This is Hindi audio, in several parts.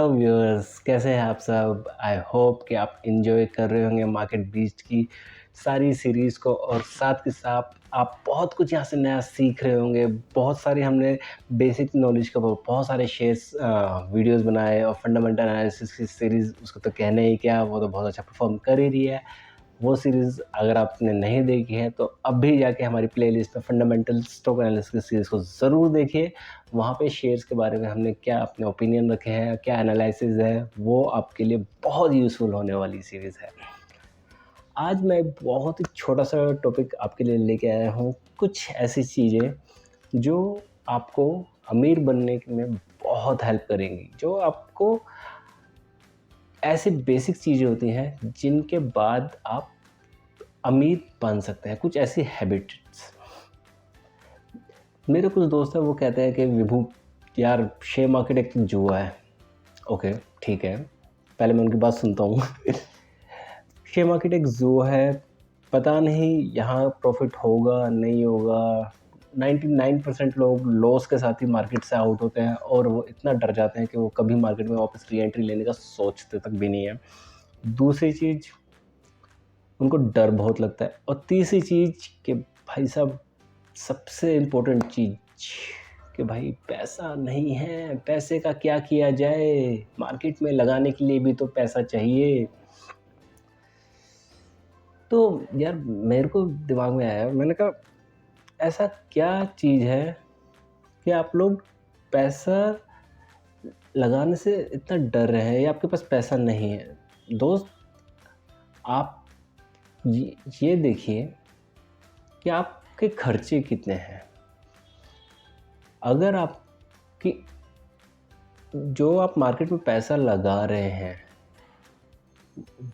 हेलो व्यूअर्स, कैसे हैं आप सब। आई होप कि आप एंजॉय कर रहे होंगे मार्केट बीस्ट की सारी सीरीज़ को और साथ के साथ आप बहुत कुछ यहाँ से नया सीख रहे होंगे। बहुत सारे हमने बेसिक नॉलेज का बहुत सारे शेयर्स वीडियोस बनाए और फंडामेंटल एनालिसिस की सीरीज़ उसको तो कहने ही क्या, वो तो बहुत अच्छा परफॉर्म कर ही रही है। वो सीरीज़ अगर आपने नहीं देखी है तो अभी जाके हमारी प्लेलिस्ट में फंडामेंटल स्टॉक एनालिसिस की सीरीज़ को ज़रूर देखिए। वहाँ पे शेयर्स के बारे में हमने क्या अपने ओपिनियन रखे हैं, क्या एनालिसिस है, वो आपके लिए बहुत यूज़फुल होने वाली सीरीज़ है। आज मैं एक बहुत ही छोटा-सा टॉपिक आपके लिए लेके आया हूँ। कुछ ऐसी चीज़ें जो आपको अमीर बनने में बहुत हेल्प करेंगी, जो आपको ऐसी बेसिक चीज़ें होती हैं जिनके बाद आप अमीर बन सकते हैं। कुछ ऐसी हैबिट्स। मेरे कुछ दोस्त हैं, वो कहते हैं कि विभू यार, शेयर मार्केट एक जुआ है। ओके, ठीक है, पहले मैं उनकी बात सुनता हूँ। शेयर मार्केट एक जुआ है, पता नहीं यहाँ प्रॉफिट होगा नहीं होगा। 99% लोग लॉस के साथ ही मार्केट से आउट होते हैं और वो इतना डर जाते हैं कि वो कभी मार्केट में वापस री एंट्री लेने का सोचते तक भी नहीं है। दूसरी चीज़, उनको डर बहुत लगता है। और तीसरी चीज़ कि भाई साहब, सबसे इम्पोर्टेंट चीज़ कि भाई पैसा नहीं है, पैसे का क्या किया जाए, मार्केट में लगाने के लिए भी तो पैसा चाहिए। तो यार मेरे को दिमाग में आया, मैंने कहा ऐसा क्या चीज़ है कि आप लोग पैसा लगाने से इतना डर रहे हैं या आपके पास पैसा नहीं है। दोस्त, आप ये देखिए कि आपके खर्चे कितने हैं। अगर आपकी जो आप मार्केट में पैसा लगा रहे हैं,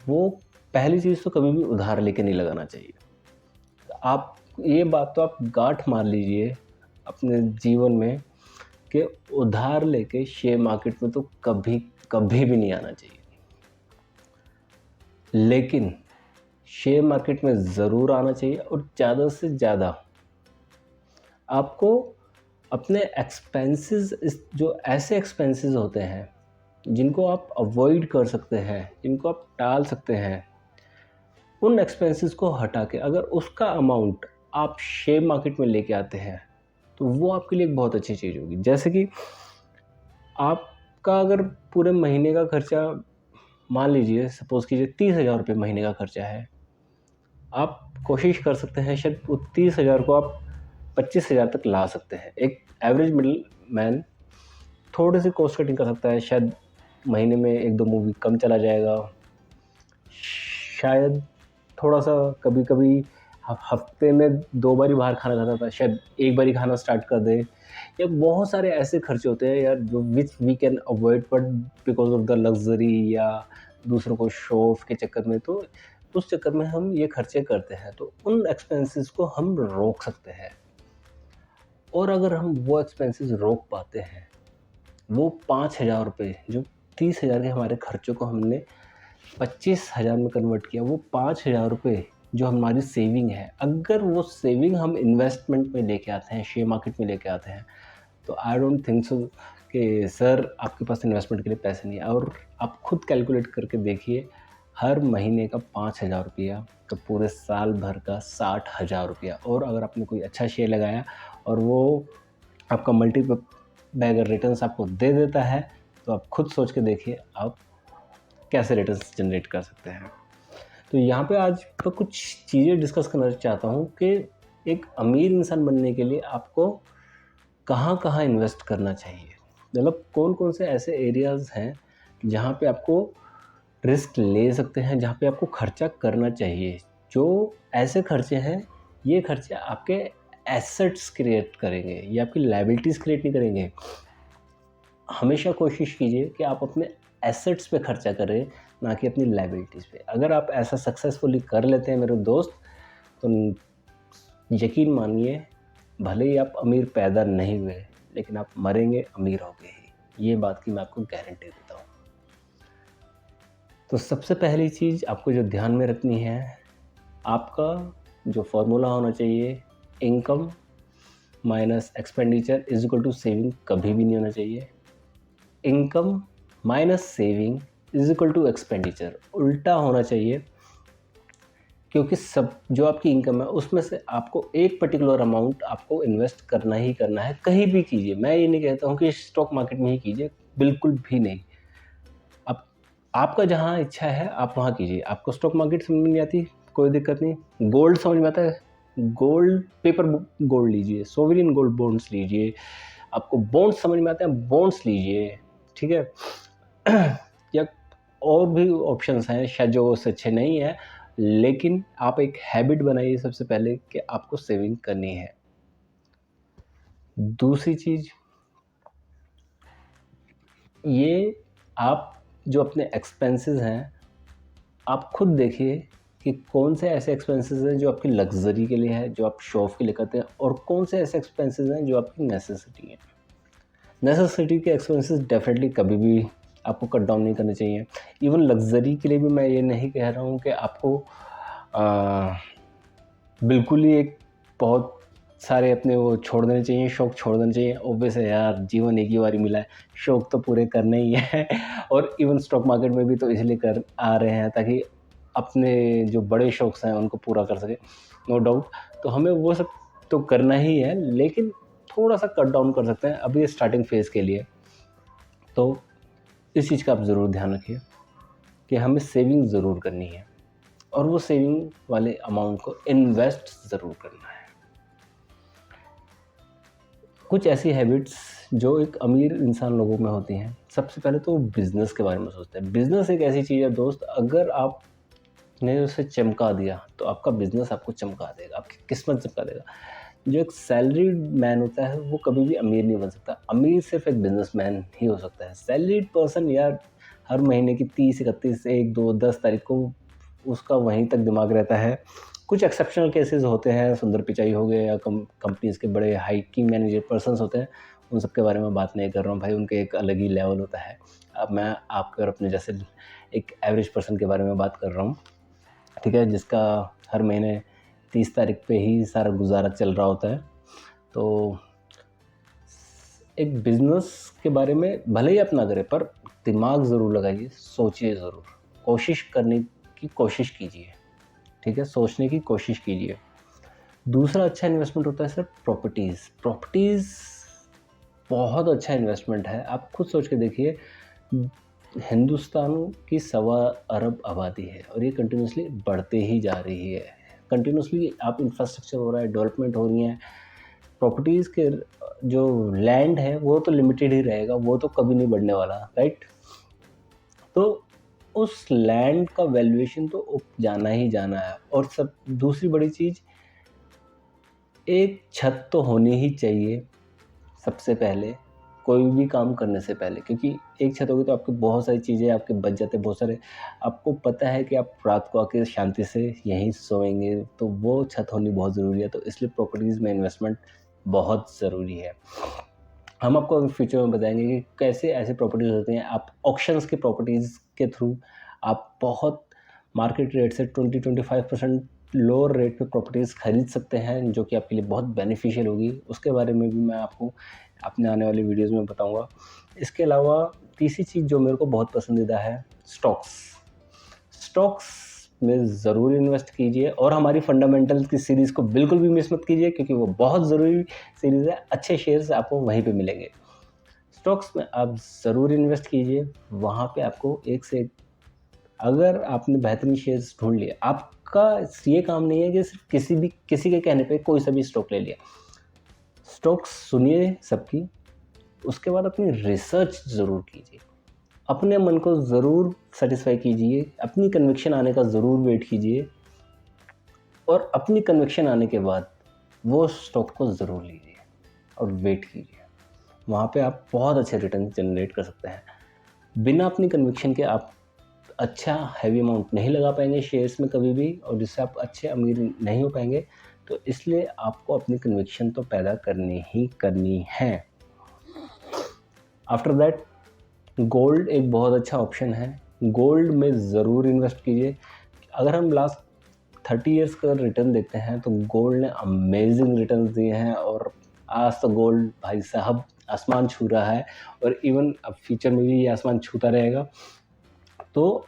वो पहली चीज़ तो कभी भी उधार लेके नहीं लगाना चाहिए। आप ये बात तो आप गांठ मार लीजिए अपने जीवन में कि उधार लेके शेयर मार्केट में तो कभी कभी भी नहीं आना चाहिए। लेकिन शेयर मार्केट में ज़रूर आना चाहिए और ज़्यादा से ज़्यादा आपको अपने एक्सपेंसेस, जो ऐसे एक्सपेंसेस होते हैं जिनको आप अवॉइड कर सकते हैं, जिनको आप टाल सकते हैं, उन एक्सपेंसेस को हटा के अगर उसका अमाउंट आप शेयर मार्केट में लेके आते हैं तो वो आपके लिए एक बहुत अच्छी चीज़ होगी। जैसे कि आपका अगर पूरे महीने का खर्चा, मान लीजिए सपोज़ कीजिए 30,000 रुपये महीने का खर्चा है, आप कोशिश कर सकते हैं शायद वो 30,000 को आप 25,000 तक ला सकते हैं। एक एवरेज मिडिल मैन थोड़ी सी कॉस्ट कटिंग कर सकता है, शायद महीने में 1-2 मूवी कम चला जाएगा, शायद थोड़ा-सा कभी-कभी हफ्ते में 2 बार ही बाहर खाना खाता था, शायद 1 बार ही खाना स्टार्ट कर दे। या बहुत सारे ऐसे खर्चे होते हैं यार जो which we can avoid but because of the luxury या दूसरों को शो ऑफ के चक्कर में, तो उस चक्कर में हम ये खर्चे करते हैं। तो उन एक्सपेंसेस को हम रोक सकते हैं। और अगर हम वो एक्सपेंसेस रोक पाते हैं, वो 5,000 रुपये जो 30,000 के हमारे खर्चों को हमने 25,000 में कन्वर्ट किया, वो 5,000 रुपये जो हमारी सेविंग है, अगर वो सेविंग हम इन्वेस्टमेंट में लेके आते हैं, शेयर मार्केट में लेके आते हैं, तो आई डोंट थिंक सो कि सर आपके पास इन्वेस्टमेंट के लिए पैसे नहीं है। और आप खुद कैलकुलेट करके देखिए, हर महीने का 5,000 रुपया तो पूरे साल भर का 60,000 रुपया। और अगर आपने कोई अच्छा शेयर लगाया और वो आपका बैगर रिटर्न्स आपको दे देता है, तो आप खुद सोच के देखिए आप कैसे रिटर्न्स जनरेट कर सकते हैं। तो यहाँ पे आज मैं कुछ चीज़ें डिस्कस करना चाहता हूँ कि एक अमीर इंसान बनने के लिए आपको कहाँ-कहाँ इन्वेस्ट करना चाहिए। मतलब कौन-कौन से ऐसे एरियाज़ हैं जहाँ पे आपको रिस्क ले सकते हैं, जहाँ पे आपको खर्चा करना चाहिए। जो ऐसे खर्चे हैं, ये खर्चे आपके एसेट्स क्रिएट करेंगे, ये आपकी लायबिलिटीज़ क्रिएट नहीं करेंगे। हमेशा कोशिश कीजिए कि आप अपने एसेट्स पे खर्चा करें, ना कि अपनी लायबिलिटीज़ पे। अगर आप ऐसा सक्सेसफुली कर लेते हैं मेरे दोस्त, तो यकीन मानिए, भले ही आप अमीर पैदा नहीं हुए, लेकिन आप मरेंगे अमीर होके ही। ये बात की मैं आपको गारंटी देता हूँ। तो सबसे पहली चीज़ आपको जो ध्यान में रखनी है, आपका जो फ़ॉर्मूला होना चाहिए, income minus expenditure is equal to saving कभी भी नहीं होना चाहिए। Income minus saving is equal to expenditure, उल्टा होना चाहिए, क्योंकि सब जो आपकी इनकम है उसमें से आपको एक पर्टिकुलर अमाउंट आपको इन्वेस्ट करना ही करना है, कहीं भी कीजिए। मैं ये नहीं कहता हूँ कि स्टॉक मार्केट में ही कीजिए, बिल्कुल भी नहीं। अब आपका जहाँ इच्छा है आप वहाँ कीजिए। आपको स्टॉक मार्केट समझ में नहीं आती, कोई दिक्कत नहीं। गोल्ड समझ में आता है, गोल्ड पेपर गोल्ड लीजिए, सोवरिन गोल्ड बॉन्ड्स लीजिए। आपको बॉन्ड्स समझ में आते हैं, बॉन्ड्स लीजिए, ठीक है। या और भी ऑप्शंस हैं शायद जो उससे अच्छे नहीं हैं, लेकिन आप एक हैबिट बनाइए सबसे पहले कि आपको सेविंग करनी है। दूसरी चीज़ ये, आप जो अपने एक्सपेंसेस हैं आप खुद देखिए कि कौन से ऐसे एक्सपेंसेस हैं जो आपकी लग्जरी के लिए है, जो आप शो ऑफ के लिए करते हैं, और कौन से ऐसे एक्सपेंसेस हैं जो आपकी नेसेसिटी है। नेसेसिटी के एक्सपेंसेस डेफिनेटली कभी भी आपको कट डाउन नहीं करने चाहिए। इवन लग्जरी के लिए भी मैं ये नहीं कह रहा हूँ कि आपको बिल्कुल ही एक बहुत सारे अपने वो छोड़ देने चाहिए, शौक छोड़ देने चाहिए। ऑब्वियस है यार, जीवन एक ही बारी मिला है, शौक तो पूरे करने ही है। और इवन स्टॉक मार्केट में भी तो इसलिए कर आ रहे हैं ताकि अपने जो बड़े शौक हैं उनको पूरा कर सके, नो डाउट। तो हमें वो सब तो करना ही है, लेकिन थोड़ा सा कट डाउन कर सकते हैं अभी स्टार्टिंग फेज़ के लिए। तो इस चीज़ का आप ज़रूर ध्यान रखिए कि हमें सेविंग ज़रूर करनी है, और वो सेविंग वाले अमाउंट को इन्वेस्ट ज़रूर करना है। कुछ ऐसी हैबिट्स जो एक अमीर इंसान लोगों में होती हैं, सबसे पहले तो बिज़नेस के बारे में सोचते हैं। बिज़नेस एक ऐसी चीज़ है दोस्त, अगर आपने उसे चमका दिया तो आपका बिज़नेस आपको चमका देगा, आपकी किस्मत चमका देगा। जो एक सैलरीड मैन होता है वो कभी भी अमीर नहीं बन सकता, अमीर सिर्फ एक बिजनेसमैन ही हो सकता है। सैलरीड पर्सन यार हर महीने की 30, 31, 1, 2, 10 तारीख को उसका वहीं तक दिमाग रहता है। कुछ एक्सेप्शनल केसेस होते हैं, सुंदर पिचाई हो गए, या कंपनीज़ के बड़े हाइकिंग मैनेजर पर्सन्स होते हैं, उन सब के बारे में बात नहीं कर रहा हूँ भाई, उनके एक अलग ही लेवल होता है। अब मैं आपके और अपने जैसे एक एवरेज पर्सन के बारे में बात कर रहा हूँ, ठीक है, जिसका हर महीने 30 तारीख पे ही सारा गुजारा चल रहा होता है। तो एक बिज़नेस के बारे में भले ही आप ना करें, पर दिमाग ज़रूर लगाइए, सोचिए ज़रूर, कोशिश करने की कोशिश कीजिए, ठीक है, सोचने की कोशिश कीजिए। दूसरा अच्छा इन्वेस्टमेंट होता है सर प्रॉपर्टीज़। प्रॉपर्टीज़ बहुत अच्छा इन्वेस्टमेंट है। आप खुद सोच के देखिए, हिंदुस्तान की 1.25 अरब आबादी है और ये कंटिन्यूसली बढ़ते ही जा रही है। कंटिन्यूसली आप इंफ्रास्ट्रक्चर हो रहा है, डेवलपमेंट हो रही हैं। प्रॉपर्टीज़ के जो लैंड है वो तो लिमिटेड ही रहेगा, वो तो कभी नहीं बढ़ने वाला, राइट? तो उस लैंड का वैल्यूएशन तो उप जाना ही जाना है। और सब दूसरी बड़ी चीज़, एक छत तो होनी ही चाहिए सबसे पहले, कोई भी काम करने से पहले, क्योंकि एक छत होगी तो आपकी बहुत सारी चीज़ें आपके बच जाते हैं, बहुत सारे आपको पता है कि आप रात को आके शांति से यहीं सोएंगे, तो वो छत होनी बहुत ज़रूरी है। तो इसलिए प्रॉपर्टीज़ में इन्वेस्टमेंट बहुत ज़रूरी है। हम आपको फ्यूचर में बताएंगे कि कैसे ऐसे प्रॉपर्टीज़ होती हैं, आप ऑक्शंस की प्रॉपर्टीज़ के थ्रू आप बहुत मार्केट रेट से 20-25% लोअर रेट पे प्रॉपर्टीज़ खरीद सकते हैं, जो कि आपके लिए बहुत बेनिफिशियल होगी। उसके बारे में भी मैं आपको अपने आने वाली वीडियोज़ में बताऊँगा। इसके अलावा तीसरी चीज़ जो मेरे को बहुत पसंदीदा है, स्टॉक्स। स्टॉक्स में ज़रूर इन्वेस्ट कीजिए, और हमारी फंडामेंटल्स की सीरीज़ को बिल्कुल भी मिस मत कीजिए, क्योंकि वो बहुत ज़रूरी सीरीज़ है। अच्छे शेयर्स आपको वहीं पे मिलेंगे। स्टॉक्स में आप ज़रूर इन्वेस्ट कीजिए, वहाँ पे आपको एक से एक, अगर आपने बेहतरीन शेयर्स ढूँढ लिए, आपका ये काम नहीं है कि सिर्फ किसी के कहने पे कोई सा भी स्टॉक ले लिया। स्टॉक्स सुनिए सबकी, उसके बाद अपनी रिसर्च ज़रूर कीजिए, अपने मन को ज़रूर सेटिस्फाई कीजिए, अपनी कन्विक्शन आने का ज़रूर वेट कीजिए, और अपनी कन्विक्शन आने के बाद वो स्टॉक को ज़रूर लीजिए और वेट कीजिए। वहाँ पे आप बहुत अच्छे रिटर्न जनरेट कर सकते हैं। बिना अपनी कन्विक्शन के आप अच्छा हैवी अमाउंट नहीं लगा पाएंगे शेयर्स में कभी भी, और जिससे आप अच्छे अमीर नहीं हो पाएंगे। तो इसलिए आपको अपनी कन्विक्शन तो पैदा करनी ही करनी है। आफ्टर दैट गोल्ड एक बहुत अच्छा ऑप्शन है, गोल्ड में ज़रूर इन्वेस्ट कीजिए। अगर हम लास्ट 30 इयर्स का रिटर्न देखते हैं तो गोल्ड ने अमेजिंग रिटर्न्स दिए हैं, और आज तो गोल्ड भाई साहब आसमान छू रहा है और इवन अब फ्यूचर में भी ये आसमान छूता रहेगा। तो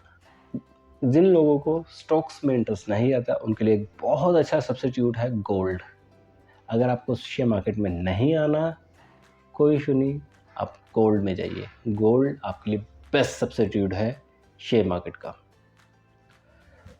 जिन लोगों को स्टॉक्स में इंटरेस्ट नहीं आता उनके लिए एक बहुत अच्छा सब्स्टिट्यूट है गोल्ड। अगर आपको शेयर मार्केट में नहीं आना, कोई इशू नहीं, आप गोल्ड में जाइए। गोल्ड आपके लिए बेस्ट सब्स्टिट्यूट है शेयर मार्केट का।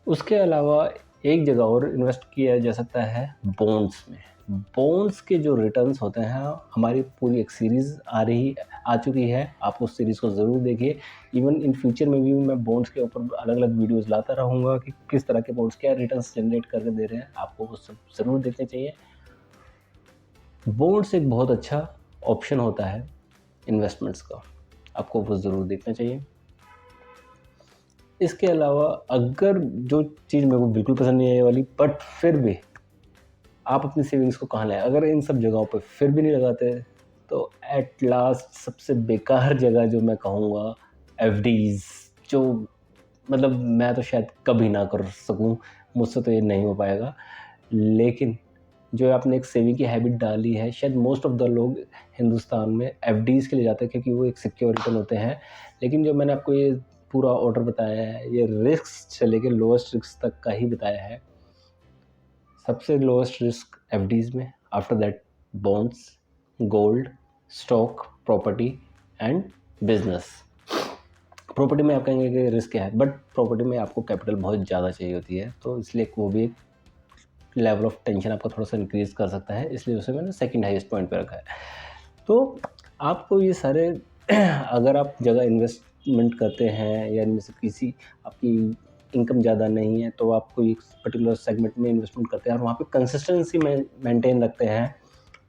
उसके अलावा एक जगह और इन्वेस्ट किया जा सकता है बॉन्ड्स में। बॉन्ड्स के जो रिटर्न्स होते हैं, हमारी पूरी एक सीरीज़ आ चुकी है, आप उस सीरीज़ को ज़रूर देखिए। इवन इन फ्यूचर में भी मैं बॉन्ड्स के ऊपर अलग अलग वीडियोस लाता रहूँगा कि किस तरह के बॉन्ड्स क्या रिटर्न्स जनरेट करके दे रहे हैं, आपको वो सब ज़रूर देखने चाहिए। बॉन्ड्स एक बहुत अच्छा ऑप्शन होता है इन्वेस्टमेंट्स का, आपको वो ज़रूर देखना चाहिए। इसके अलावा अगर जो चीज़ मेरे को बिल्कुल पसंद नहीं है ये वाली, बट फिर भी आप अपनी सेविंग्स को कहाँ लाएँ? अगर इन सब जगहों पे फिर भी नहीं लगाते, तो एट लास्ट सबसे बेकार जगह जो मैं कहूँगा, एफडीज़, जो मतलब मैं तो शायद कभी ना कर सकूँ, मुझसे तो ये नहीं हो पाएगा। लेकिन जो आपने एक सेविंग की हैबिट डाली है, शायद मोस्ट ऑफ द लोग हिंदुस्तान में एफडीज़ के लिए जाते हैं क्योंकि वो एक सिक्योर रिटर्न होते हैं। लेकिन जो मैंने आपको ये पूरा ऑर्डर बताया है, ये रिस्क से लेके लोएस्ट रिस्क तक का ही बताया है। सबसे लोएस्ट रिस्क एफडीज़ में, after that bonds, gold, stock, property and business. Property में आप कहेंगे कि रिस्क क्या है, बट प्रॉपर्टी में आपको कैपिटल बहुत ज़्यादा चाहिए होती है, तो इसलिए वो भी एक लेवल ऑफ टेंशन आपका थोड़ा सा इंक्रीज़ कर सकता है, इसलिए उसे मैंने सेकंड हाईएस्ट पॉइंट पे रखा है। तो आपको ये सारे अगर आप जगह इन्वेस्टमेंट करते हैं या इनमें से किसी आपकी इनकम ज़्यादा नहीं है, तो आप कोई पर्टिकुलर सेगमेंट में इन्वेस्टमेंट करते हैं और वहाँ पे कंसिस्टेंसी मेंटेन रखते हैं,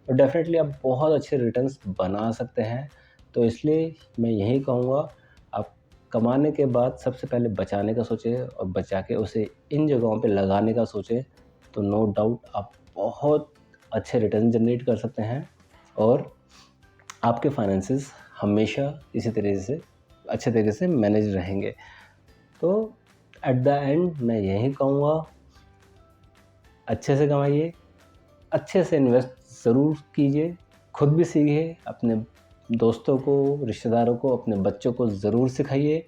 तो डेफ़िनेटली आप बहुत अच्छे रिटर्न्स बना सकते हैं। तो इसलिए मैं यही कहूँगा, आप कमाने के बाद सबसे पहले बचाने का सोचें और बचा के उसे इन जगहों पे लगाने का सोचें, तो नो डाउट आप बहुत अच्छे रिटर्न जनरेट कर सकते हैं और आपके फाइनेंसेस हमेशा इसी तरीके से अच्छे तरीके से मैनेज रहेंगे। तो एट द एंड मैं यही कहूँगा, अच्छे से कमाइए, अच्छे से इन्वेस्ट ज़रूर कीजिए, खुद भी सीखिए, अपने दोस्तों को, रिश्तेदारों को, अपने बच्चों को ज़रूर सिखाइए,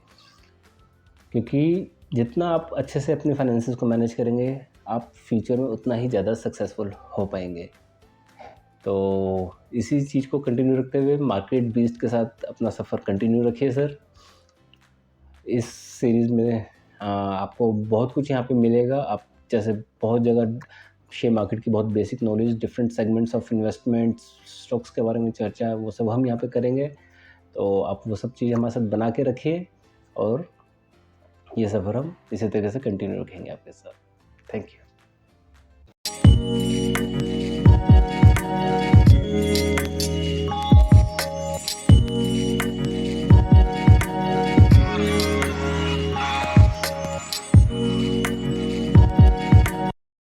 क्योंकि जितना आप अच्छे से अपने फाइनेंसेस को मैनेज करेंगे, आप फ्यूचर में उतना ही ज़्यादा सक्सेसफुल हो पाएंगे। तो इसी चीज़ को कंटिन्यू रखते हुए मार्केट बीस्ट के साथ अपना सफ़र कंटिन्यू रखिए सर। इस सीरीज़ में आपको बहुत कुछ यहाँ पे मिलेगा। आप जैसे बहुत जगह शेयर मार्केट की बहुत basic knowledge, different segments of investments, stocks के बारे में चर्चा, वो सब हम यहाँ पे करेंगे। तो आप वो सब चीज़ हमारे साथ बना के रखिए और ये सफ़र हम इसी तरीके से कंटिन्यू रखेंगे आपके साथ। Thank you.